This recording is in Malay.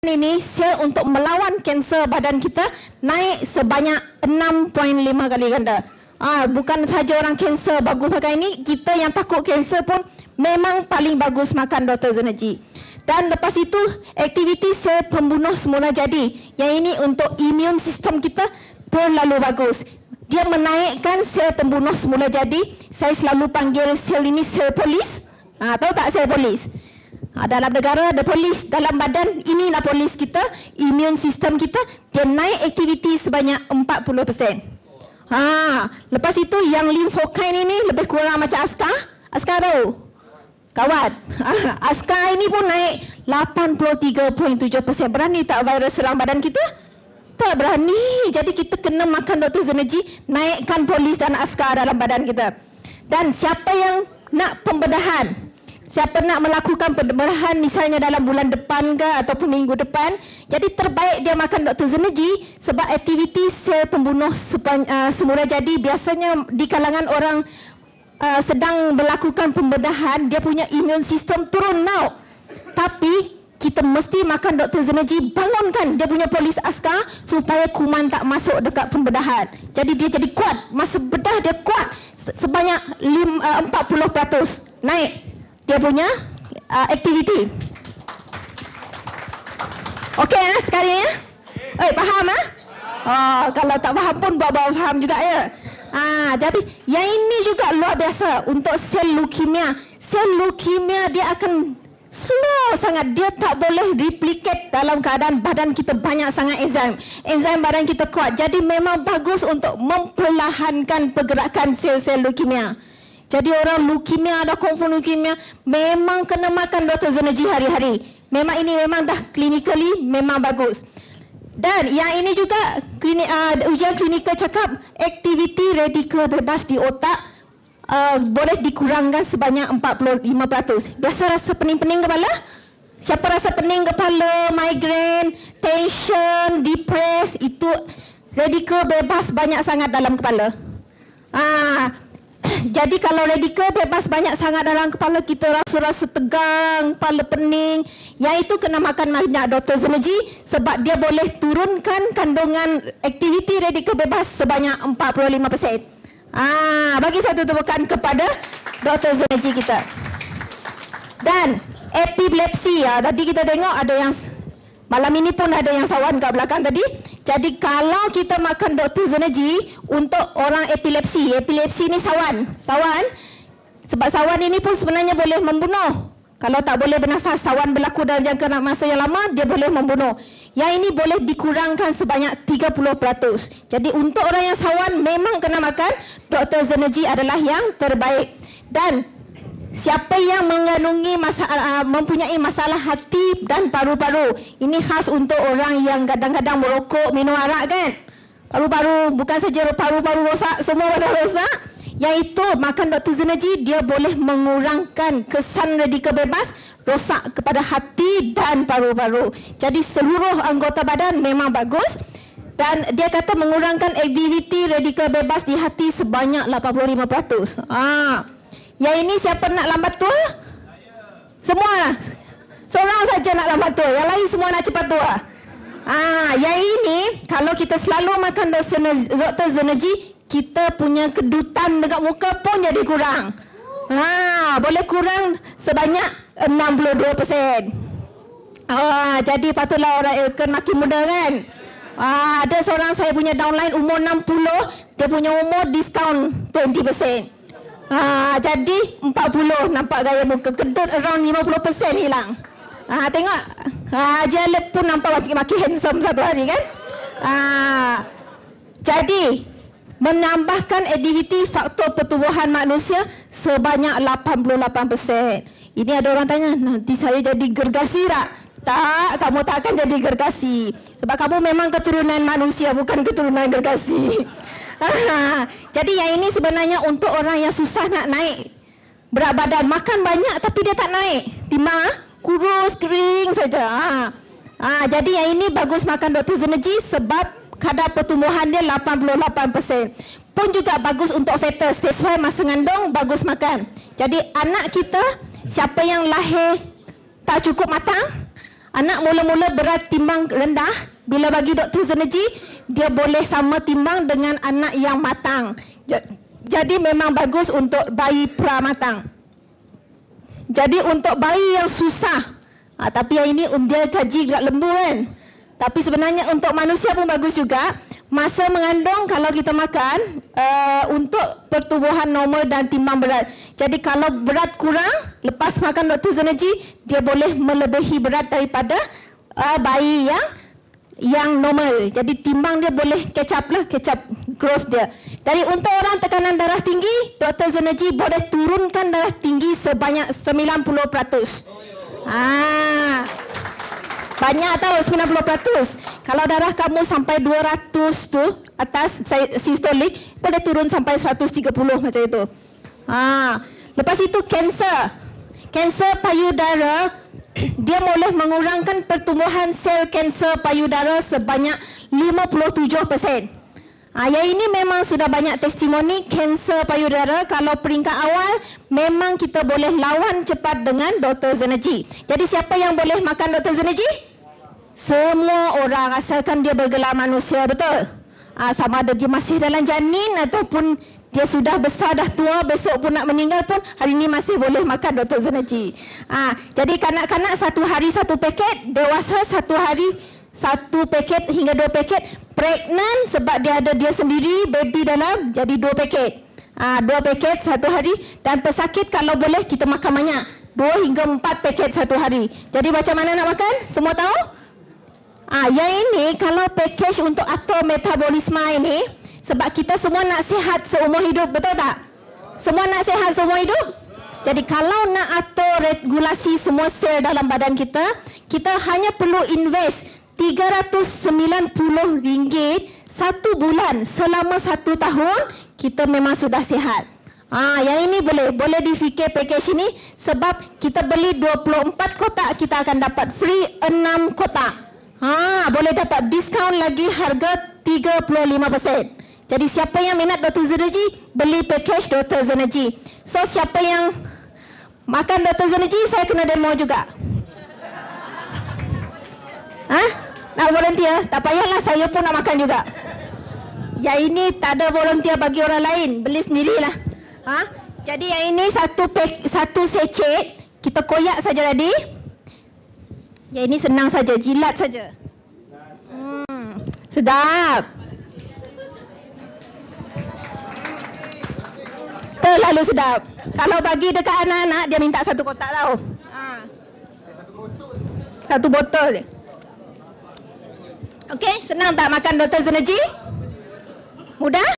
ini sel untuk melawan kanser badan kita naik sebanyak 6.5 kali ganda. Bukan saja orang kanser bagus makan ini, kita yang takut kanser pun memang paling bagus makan Dr. Zenergy. Dan lepas itu aktiviti sel pembunuh semula jadi. Yang ini untuk imun sistem kita terlalu bagus. Dia menaikkan sel pembunuh semula jadi. Saya selalu panggil sel ini sel polis. Tahu tak sel polis? Dalam negara ada polis, dalam badan inilah polis kita, imun sistem kita, dia naik aktiviti sebanyak 40%. Lepas itu yang limfokine ini lebih kurang macam askar. Askar tahu? Kawan, askar ini pun naik 83.7%. Berani tak virus serang badan kita? Tak berani. Jadi kita kena makan Dr. Zenergy, naikkan polis dan askar dalam badan kita. Dan siapa yang nak pembedahan, siapa nak melakukan pembedahan misalnya dalam bulan depan ke ataupun minggu depan, jadi terbaik dia makan Dr. Zenergy sebab aktiviti sel pembunuh semula jadi biasanya di kalangan orang sedang melakukan pembedahan, dia punya imun sistem turun now. Tapi kita mesti makan Dr. Zenergy, bangunkan dia punya polis askar supaya kuman tak masuk dekat pembedahan. Jadi dia jadi kuat, masa bedah dia kuat sebanyak 40% naik dia punya aktiviti. Okey sekarang ya? Faham kalau tak faham pun buat-buat faham juga ya. Jadi yang ini juga luar biasa untuk sel leukemia. Sel leukemia dia akan slow sangat, dia tak boleh replicate dalam keadaan badan kita banyak sangat enzim. Enzim badan kita kuat. Jadi memang bagus untuk memperlahankan pergerakan sel-sel leukemia. Jadi orang leukemia, ada confirm leukemia, memang kena makan Dr. Zenergy hari-hari. Memang ini memang dah clinically memang bagus. Dan yang ini juga ujian klinikal cakap aktiviti radikal bebas di otak boleh dikurangkan sebanyak 45%. Biasa rasa pening-pening kepala? Siapa rasa pening kepala, migraine, tension, depress, itu radikal bebas banyak sangat dalam kepala. Jadi kalau radikal bebas banyak sangat dalam kepala, kita rasa tegang, kepala pening, yang itu kena makan banyak Dr. Zenergy sebab dia boleh turunkan kandungan aktiviti radikal bebas sebanyak 45%. Bagi satu tepukan kepada Dr. Zenergy kita. Dan epilepsi, tadi kita tengok ada yang malam ini pun ada yang sawan kat belakang tadi. Jadi kalau kita makan Dr. Zenergy untuk orang epilepsi, epilepsi ni sawan. Sebab sawan ini pun sebenarnya boleh membunuh. Kalau tak boleh bernafas, sawan berlaku dalam jangka masa yang lama, dia boleh membunuh. Yang ini boleh dikurangkan sebanyak 30%. Jadi untuk orang yang sawan memang kena makan Dr. Zenergy adalah yang terbaik. Dan siapa yang mengandungi mempunyai masalah hati dan paru-paru, ini khas untuk orang yang kadang-kadang merokok, minum arak kan. Paru-paru, bukan saja paru-paru rosak, semua pada rosak. Iaitu makan Dr. Zenergy, dia boleh mengurangkan kesan radikal bebas rosak kepada hati dan paru-paru. Jadi seluruh anggota badan memang bagus. Dan dia kata mengurangkan aktiviti radikal bebas di hati sebanyak 85%. Yang ini siapa nak lambat tua? Semua. Seorang saja nak lambat tua, yang lain semua nak cepat tua. Yang ini kalau kita selalu makan Dr. Zenergy, kita punya kedutan dekat muka pun jadi kurang. Boleh kurang sebanyak 62%. Jadi patutlah orang makin muda kan. Ada seorang saya punya downline umur 60, dia punya umur diskaun 20%. Jadi 40 nampak gaya muka, kedut around 50% hilang. Tengok Jalep pun nampak makin handsome satu hari kan. Jadi menambahkan aktiviti faktor pertumbuhan manusia sebanyak 88%. Ini ada orang tanya, nanti saya jadi gergasi tak? Tak, kamu tak akan jadi gergasi. Sebab kamu memang keturunan manusia, bukan keturunan gergasi. Jadi yang ini sebenarnya untuk orang yang susah nak naik berat badan, makan banyak tapi dia tak naik, timah, kurus, kering saja. Jadi yang ini bagus makan Dr. Zenergy sebab kadar pertumbuhan dia 88%. Pun juga bagus untuk fetus, sesuai masa ngandung bagus makan. Jadi anak kita, siapa yang lahir tak cukup matang Anak mula-mula berat timbang rendah, bila bagi Dr. Zenergy, dia boleh sama timbang dengan anak yang matang. Jadi memang bagus untuk bayi pramatang. Jadi untuk bayi yang susah, tapi yang ini dia gaji agak lembu kan. Tapi sebenarnya untuk manusia pun bagus juga. Masa mengandung kalau kita makan untuk pertumbuhan normal dan timbang berat. Jadi kalau berat kurang, lepas makan Dr. Zenergy, dia boleh melebihi berat daripada bayi yang normal. Jadi timbang dia boleh catch up growth dia. Dari untuk orang tekanan darah tinggi, Dr. Zenergy boleh turunkan darah tinggi sebanyak 90%. Banyak tahu 90%. Kalau darah kamu sampai 200 tu atas sistolik, boleh turun sampai 130 macam itu. Lepas itu kanser payudara, dia boleh mengurangkan pertumbuhan sel kanser payudara sebanyak 57%. Yang ini memang sudah banyak testimoni kanser payudara. Kalau peringkat awal, memang kita boleh lawan cepat dengan Dr. Zenergy. Jadi siapa yang boleh makan Dr. Zenergy? Semua orang, asalkan dia bergelar manusia, betul? Sama ada dia masih dalam janin ataupun dia sudah besar, dah tua, besok pun nak meninggal pun, hari ini masih boleh makan Dr. Zenergy. Jadi kanak-kanak 1 hari 1 paket, dewasa 1 hari 1 paket hingga 2 paket, pregnant sebab dia ada dia sendiri, baby dalam, jadi 2 paket. 2 paket 1 hari, dan pesakit kalau boleh kita makan banyak, 2 hingga 4 paket 1 hari. Jadi macam mana nak makan? Semua tahu? Yang ini kalau package untuk atur metabolisme ini, sebab kita semua nak sihat seumur hidup, betul tak? Semua nak sihat seumur hidup? Jadi kalau nak atur regulasi semua sel dalam badan kita, kita hanya perlu invest RM390 1 bulan selama 1 tahun, kita memang sudah sihat. Yang ini boleh difikir package ini, sebab kita beli 24 kotak, kita akan dapat free 6 kotak. Boleh dapat diskaun lagi harga 35%. Jadi siapa yang minat Dr. Zenergy, beli package Dr. Zenergy. So siapa yang makan Dr. Zenergy, saya kena demo juga. Nak volunteer? Tak payahlah, saya pun nak makan juga. Yang ini tak ada volunteer bagi orang lain, beli sendirilah. Jadi yang ini satu sachet, kita koyak saja tadi. Yang ini senang saja, jilat saja. Sedap. Terlalu sedap. Kalau bagi dekat anak-anak, dia minta 1 kotak tau. 1 botol. Okey, senang tak makan Dr. Zenergy? Mudah?